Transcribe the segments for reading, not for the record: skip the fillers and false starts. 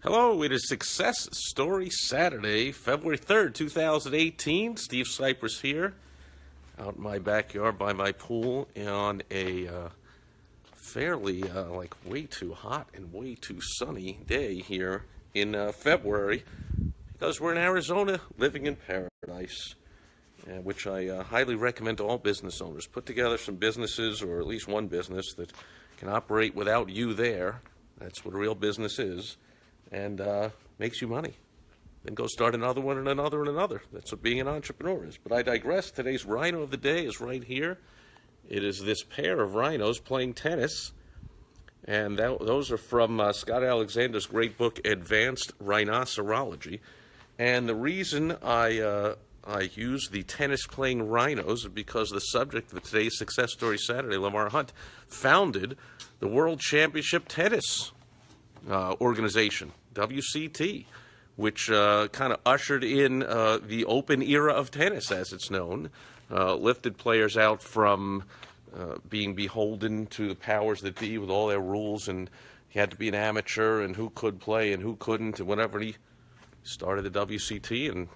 Hello, it is Success Story Saturday, February 3rd, 2018. Steve Sipress here, out in my backyard by my pool on a fairly, way too hot and way too sunny day here in February, because we're in Arizona, living in paradise, which I highly recommend to all business owners. Put together some businesses, or at least one business that can operate without you there. That's what a real business is. And makes you money. Then go start another one and another and another. That's what being an entrepreneur is. But I digress. Today's rhino of the day is right here. It is this pair of rhinos playing tennis. And those are from Scott Alexander's great book, Advanced Rhinocerology. And the reason I use the tennis-playing rhinos is because the subject of today's Success Story Saturday, Lamar Hunt, founded the World Championship Tennis organization, WCT, which kind of ushered in the open era of tennis, as it's known, lifted players out from being beholden to the powers that be with all their rules, and he had to be an amateur, and who could play and who couldn't, and whenever he started the WCT and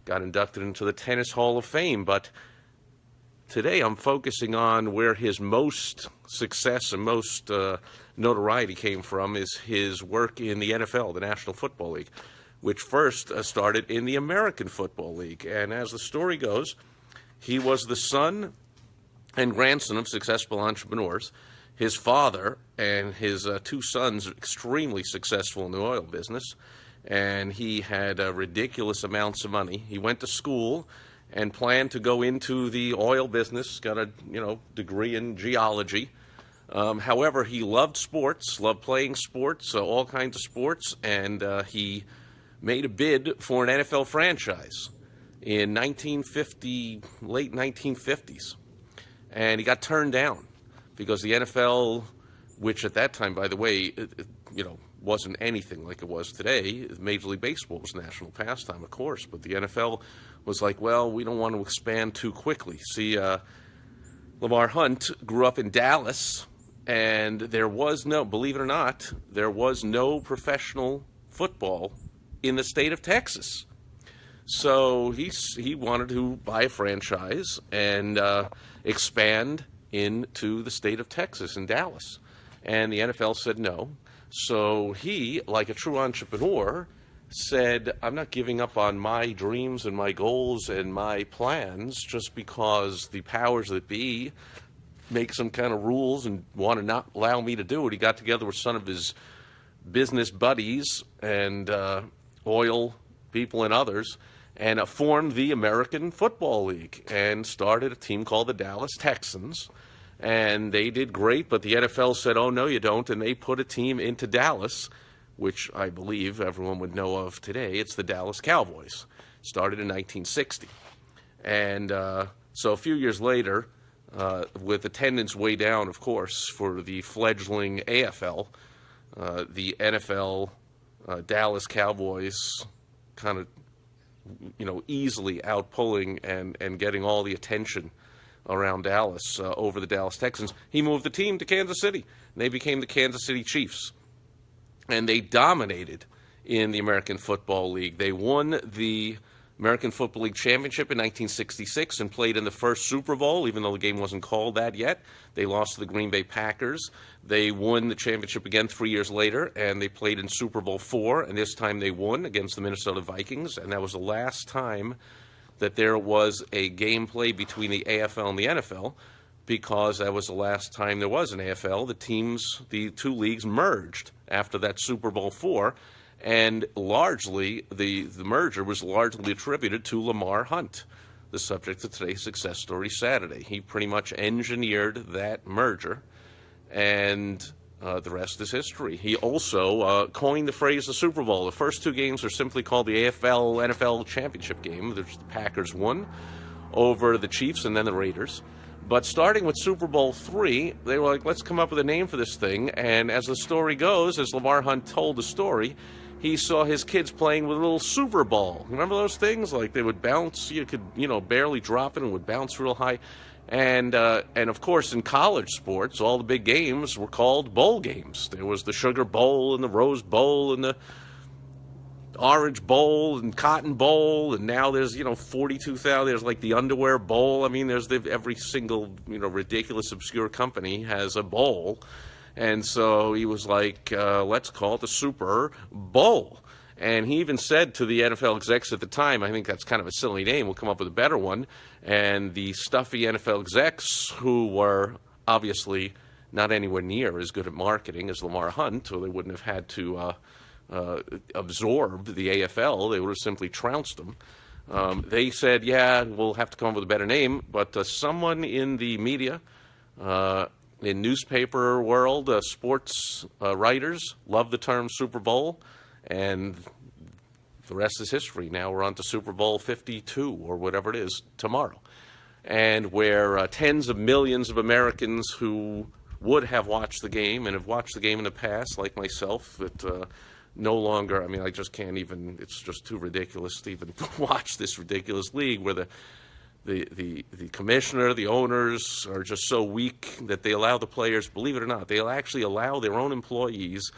got inducted into the Tennis Hall of Fame. But today I'm focusing on where his most success and most notoriety came from is his work in the NFL, the National Football League, which first started in the American Football League. And as the story goes, he was the son and grandson of successful entrepreneurs. His father and his two sons are extremely successful in the oil business, and he had ridiculous amounts of money. He went to school and planned to go into the oil business, got a degree in geology. However, he loved sports, loved playing sports, all kinds of sports, and he made a bid for an NFL franchise in late 1950s. And he got turned down because the NFL, which at that time, by the way, wasn't anything like it was today. Major League Baseball was national pastime, of course, but the NFL was like, well, we don't want to expand too quickly. See, Lamar Hunt grew up in Dallas, and there was no, believe it or not, there was no professional football in the state of Texas. So he wanted to buy a franchise and expand into the state of Texas in Dallas. And the NFL said no. So he, like a true entrepreneur, said, I'm not giving up on my dreams and my goals and my plans just because the powers that be make some kind of rules and want to not allow me to do it. He got together with some of his business buddies and oil people and others and formed the American Football League and started a team called the Dallas Texans. And they did great, but the NFL said, oh, no, you don't, and they put a team into Dallas, which I believe everyone would know of today. It's the Dallas Cowboys. Started in 1960. And so a few years later, with attendance way down, of course, for the fledgling AFL, the NFL Dallas Cowboys kind of, easily outpulling and getting all the attention around Dallas over the Dallas Texans. He moved the team to Kansas City, and they became the Kansas City Chiefs. And they dominated in the American Football League. They won the American Football League Championship in 1966 and played in the first Super Bowl, even though the game wasn't called that yet. They lost to the Green Bay Packers. They won the championship again 3 years later, and they played in Super Bowl IV, and this time they won against the Minnesota Vikings, and that was the last time that there was a game play between the AFL and the NFL, because that was the last time there was an AFL. The two leagues merged after that Super Bowl IV, and largely, the merger was largely attributed to Lamar Hunt, the subject of today's Success Story Saturday. He pretty much engineered that merger, and the rest is history. He also coined the phrase the Super Bowl. The first two games are simply called the AFL-NFL Championship game. The Packers won over the Chiefs and then the Raiders. But starting with Super Bowl III, they were like, let's come up with a name for this thing. And as the story goes, as Lamar Hunt told the story, he saw his kids playing with a little Super Ball. Remember those things? Like they would bounce, you could, barely drop it and would bounce real high. And of course, in college sports, all the big games were called bowl games. There was the Sugar Bowl and the Rose Bowl and the Orange Bowl and Cotton Bowl, and now there's 42,000. There's like the Underwear Bowl. I mean, every single ridiculous obscure company has a bowl, and so he was like, let's call it the Super Bowl. And he even said to the NFL execs at the time, I think that's kind of a silly name, we'll come up with a better one. And the stuffy NFL execs, who were obviously not anywhere near as good at marketing as Lamar Hunt, or they wouldn't have had to absorb the AFL, they would have simply trounced them. They said, yeah, we'll have to come up with a better name. But someone in the media, in newspaper world, sports writers, love the term Super Bowl. And the rest is history. Now we're on to Super Bowl 52 or whatever it is tomorrow. And where tens of millions of Americans who would have watched the game and have watched the game in the past, like myself, that no longer, I mean, I just can't even, it's just too ridiculous to even watch this ridiculous league where the commissioner, the owners are just so weak that they allow the players, believe it or not, they'll actually allow their own employees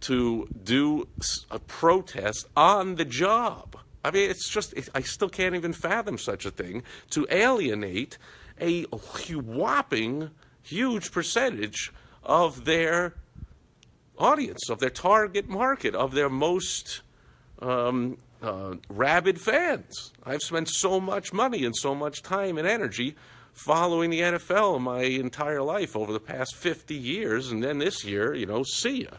to do a protest on the job. I mean, it's just, I still can't even fathom such a thing, to alienate a whopping huge percentage of their audience, of their target market, of their most rabid fans. I've spent so much money and so much time and energy following the NFL my entire life over the past 50 years, and then this year, see ya.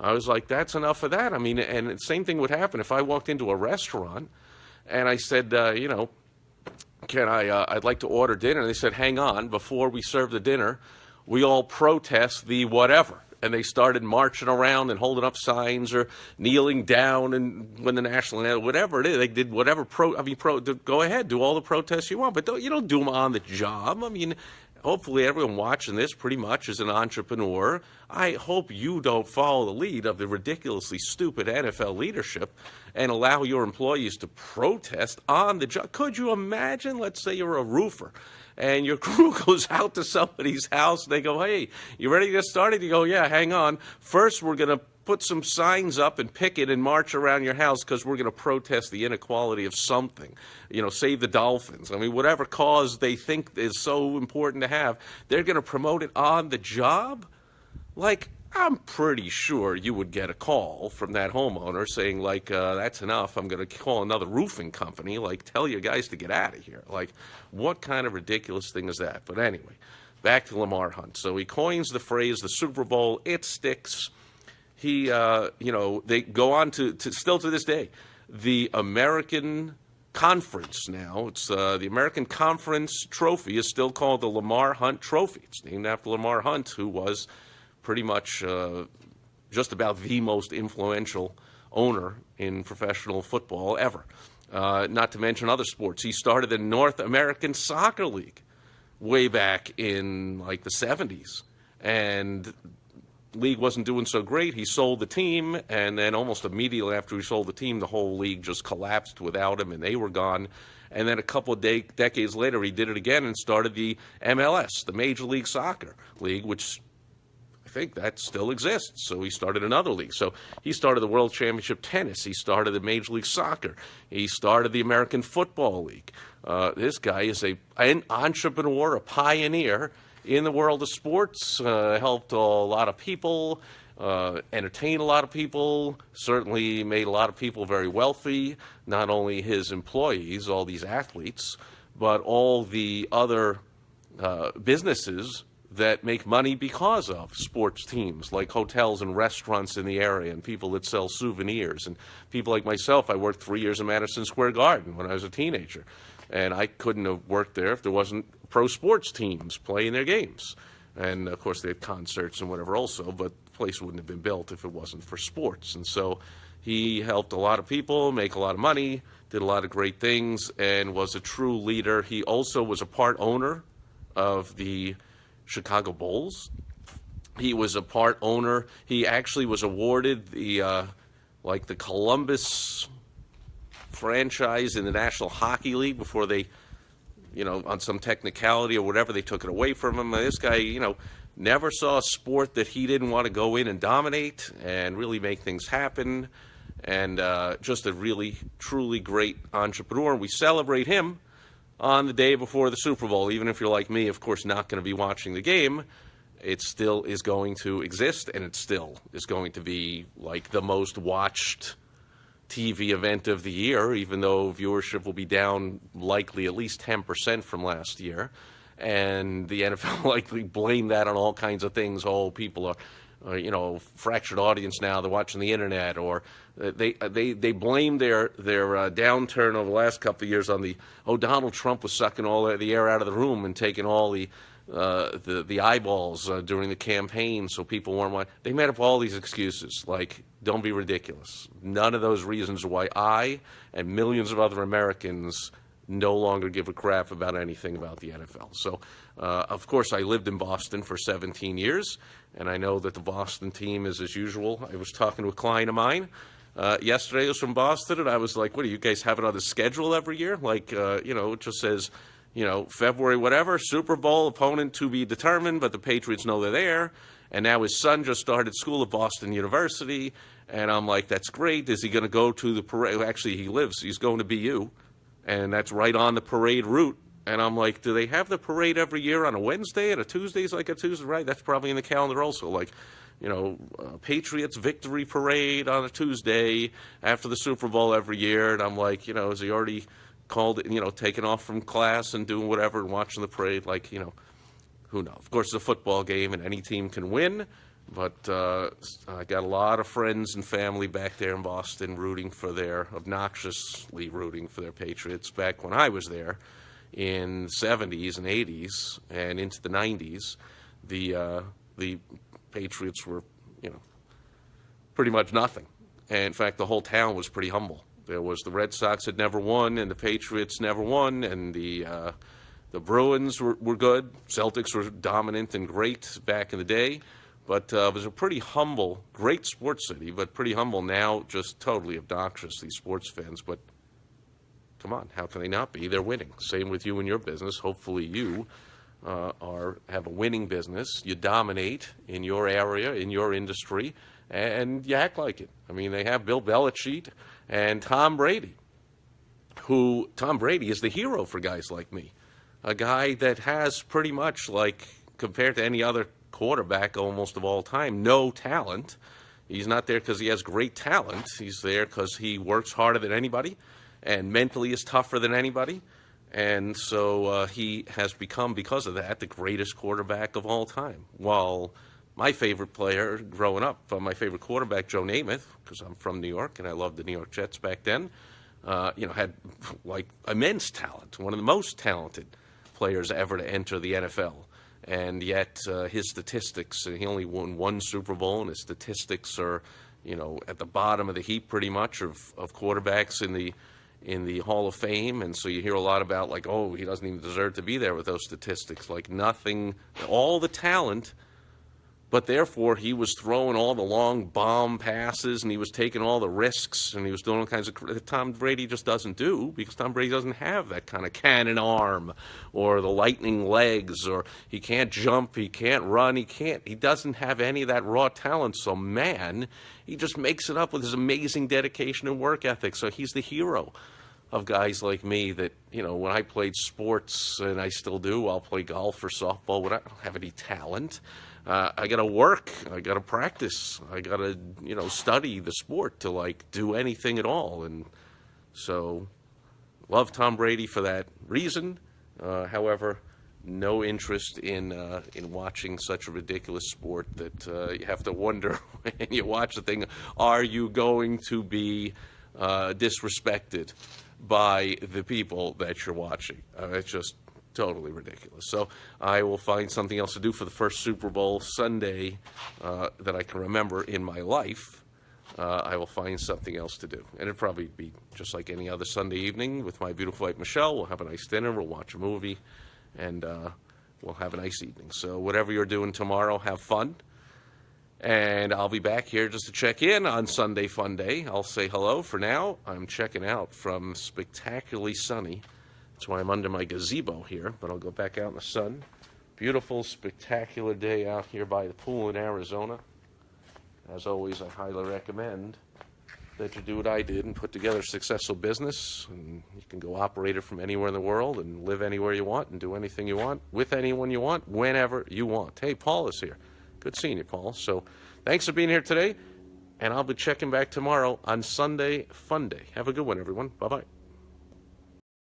I was like, that's enough of that. I mean, and the same thing would happen if I walked into a restaurant and I said, can I'd like to order dinner. And they said, hang on, before we serve the dinner, we all protest the whatever. And they started marching around and holding up signs or kneeling down and when the national anthem, whatever it is, they did whatever go ahead, do all the protests you want, but you don't do them on the job. I mean, hopefully everyone watching this pretty much is an entrepreneur. I hope you don't follow the lead of the ridiculously stupid NFL leadership and allow your employees to protest on the job. Could you imagine, let's say you're a roofer, and your crew goes out to somebody's house, and they go, hey, you ready to get started? You go, yeah, hang on. First, we're going to put some signs up and picket and march around your house because we're going to protest the inequality of something. Save the Dolphins. I mean, whatever cause they think is so important to have, they're going to promote it on the job? Like, I'm pretty sure you would get a call from that homeowner saying, like, that's enough. I'm going to call another roofing company. Like, tell you guys to get out of here. Like, what kind of ridiculous thing is that? But anyway, back to Lamar Hunt. So he coins the phrase, the Super Bowl, it sticks. He, they go on to still to this day, the American Conference now. It's the American Conference Trophy is still called the Lamar Hunt Trophy. It's named after Lamar Hunt, who was pretty much just about the most influential owner in professional football ever. Not to mention other sports. He started the North American Soccer League way back in like the 70s. And league wasn't doing so great. He sold the team, and then almost immediately after he sold the team, the whole league just collapsed without him, and they were gone. And then a couple of decades later, he did it again and started the MLS, the Major League Soccer League, which I think that still exists. So he started another league. So he started the World Championship Tennis. He started the Major League Soccer. He started the American Football League. This guy is an entrepreneur, a pioneer in the world of sports, helped a lot of people, entertained a lot of people, certainly made a lot of people very wealthy, not only his employees, all these athletes, but all the other businesses that make money because of sports teams, like hotels and restaurants in the area and people that sell souvenirs. And people like myself, I worked 3 years in Madison Square Garden when I was a teenager. And I couldn't have worked there if there wasn't pro sports teams playing their games. And, of course, they had concerts and whatever also, but the place wouldn't have been built if it wasn't for sports. And so he helped a lot of people make a lot of money, did a lot of great things, and was a true leader. He also was a part owner of the Chicago Bulls. He was a part owner. He actually was awarded the Columbus franchise in the National Hockey League before they, on some technicality or whatever, they took it away from him. This guy, never saw a sport that he didn't want to go in and dominate and really make things happen. and just a really, truly great entrepreneur. We celebrate him on the day before the Super Bowl. Even if you're like me, of course, not going to be watching the game, it still is going to exist, and it still is going to be like the most watched TV event of the year, even though viewership will be down likely at least 10% from last year. And the NFL likely blame that on all kinds of things. Oh, people are, fractured audience now. They're watching the internet, or they blame their downturn over the last couple of years on Donald Trump was sucking all the air out of the room and taking all the eyeballs during the campaign, so people weren't watching. They made up all these excuses. Like, don't be ridiculous. None of those reasons are why I and millions of other Americans no longer give a crap about anything about the NFL. So, of course, I lived in Boston for 17 years, and I know that the Boston team is as usual. I was talking to a client of mine yesterday who's from Boston, and I was like, what, do you guys have it on the schedule every year? Like, it just says, February whatever, Super Bowl, opponent to be determined, but the Patriots know they're there. And now his son just started school at Boston University, and I'm like, that's great. Is he going to go to the parade? Actually, he's going to BU, and that's right on the parade route. And I'm like, do they have the parade every year on a Wednesday and a Tuesday? It's like a Tuesday, right? That's probably in the calendar also. Like, Patriots victory parade on a Tuesday after the Super Bowl every year. And I'm like, is he already called it, taking off from class and doing whatever and watching the parade? Like, who knows? Of course, it's a football game and any team can win. But I got a lot of friends and family back there in Boston obnoxiously rooting for their Patriots back when I was there in the 70s and 80s and into the 90s. The Patriots were, pretty much nothing. And in fact, the whole town was pretty humble. There was the Red Sox had never won, and the Patriots never won, and the Bruins were good. Celtics were dominant and great back in the day. But it was a pretty humble, great sports city, but pretty humble. Now just totally obnoxious, these sports fans. But come on, how can they not be? They're winning. Same with you and your business. Hopefully you have a winning business. You dominate in your area, in your industry, and you act like it. I mean, they have Bill Belichick and Tom Brady, Tom Brady is the hero for guys like me. A guy that has pretty much, like, compared to any other quarterback almost of all time, no talent. He's not there because he has great talent. He's there because he works harder than anybody and mentally is tougher than anybody. And so he has become, because of that, the greatest quarterback of all time. While my favorite player growing up, my favorite quarterback, Joe Namath, because I'm from New York and I loved the New York Jets back then, had like immense talent, one of the most talented players ever to enter the NFL. And yet his statistics, he only won one Super Bowl, and his statistics are, at the bottom of the heap pretty much of quarterbacks in the Hall of Fame. And so you hear a lot about, like, oh, he doesn't even deserve to be there with those statistics. Like, nothing, all the talent, but therefore he was throwing all the long bomb passes, and he was taking all the risks, and he was doing all kinds of that Tom Brady just doesn't do, because Tom Brady doesn't have that kind of cannon arm or the lightning legs, or he can't jump, he can't run, he doesn't have any of that raw talent. So, man, he just makes it up with his amazing dedication and work ethic. So he's the hero of guys like me that, when I played sports, and I still do, I'll play golf or softball, but I don't have any talent. I got to work. I got to practice. I got to, study the sport to, like, do anything at all. And so, love Tom Brady for that reason. However, no interest in watching such a ridiculous sport that you have to wonder when you watch the thing, are you going to be disrespected by the people that you're watching? It's just totally ridiculous. So I will find something else to do for the first Super Bowl Sunday that I can remember in my life. I will find something else to do. And it'll probably be just like any other Sunday evening with my beautiful wife, Michelle. We'll have a nice dinner. We'll watch a movie. And we'll have a nice evening. So whatever you're doing tomorrow, have fun. And I'll be back here just to check in on Sunday Fun Day. I'll say hello. For now, I'm checking out from spectacularly sunny. That's why I'm under my gazebo here, but I'll go back out in the sun. Beautiful, spectacular day out here by the pool in Arizona. As always, I highly recommend that you do what I did and put together a successful business, and you can go operate it from anywhere in the world and live anywhere you want and do anything you want with anyone you want whenever you want. Hey, Paul is here. Good seeing you, Paul. So thanks for being here today, and I'll be checking back tomorrow on Sunday Fun Day. Have a good one, everyone. Bye-bye.